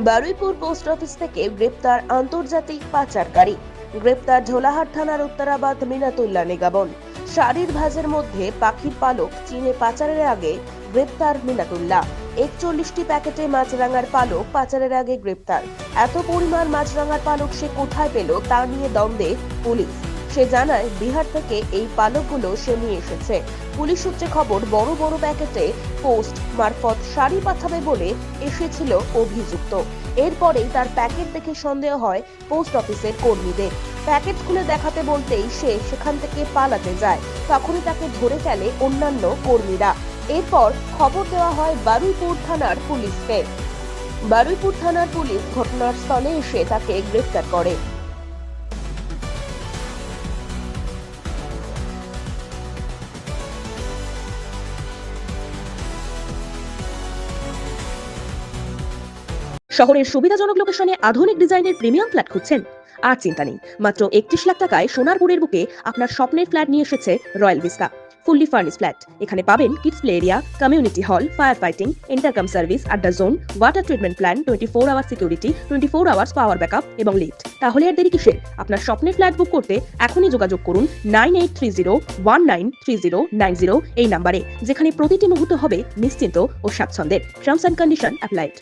Baruipur post office থেকে গ্রেপ্তার আন্তর্জাতিক পাচারকারী। গ্রেপ্তার ঝোলাহাট থানার উত্তরাবাদ মিনাতুল্লাহ নিগাবন। শাড়ির ভাঁজের মধ্যে পাখির পালক চীনে পাচারের আগে গ্রেপ্তার মিনাতুল্লাহ। 41টি প্যাকেটে মাছরাঙার পালক পাচারের আগে গ্রেপ্তার। এত পরিমাণ মাছরাঙার পালক সে কোথায় পেল তা নিয়ে দ্বন্দ্বে পুলিশ। সে জানায় বিহার থেকে এই পালকগুলো সে নিয়ে এসেছে। পুলিশ সূত্রে খবর, বড় বড় প্যাকেটে পোস্ট মারফত শাড়ি পাঠাবে বলে এসেছিল অভিযুক্ত। এরপরেই তার প্যাকেট দেখে সন্দেহ হয় পোস্ট অফিসের কর্মীদের। প্যাকেট খুলে দেখাতে বলতেই সে সেখান থেকে পালাতে যায়। তখনই তাকে ধরে ফেলে অন্যান্য কর্মীরা। এরপর খবর দেওয়া হয় বারুইপুর থানার পুলিশকে। বারুইপুর থানার পুলিশ ঘটনার স্থলে এসে তাকে গ্রেফতার করে। শহরের সুবিধাজনক লোকেশনে আধুনিক ডিজাইনের প্রিমিয়াম ফ্ল্যাট খুঁজছেন? আর চিন্তা নেই, মাত্র 31 লাখ টাকায় সোনারপুরের বুকে আপনার স্বপ্নের ফ্ল্যাট নিয়ে এসেছে Royal Vista. Fully furnish flat. এখানে পাবেন kids play area, community hall, fire fighting, intercom service, আড্ডা zone, water treatment plan, 24 hour security, 24 hours power backup এবং লিফট। তাহলে আর দেরি কিসের? আপনার স্বপ্নের ফ্ল্যাট বুক করতে এখনই যোগাযোগ করুন 9830193090 এই নাম্বারে, যেখানে প্রতিটি মুহূর্ত হবে নিশ্চিন্ত ও স্বাচ্ছন্দ্যের। Terms and condition applied.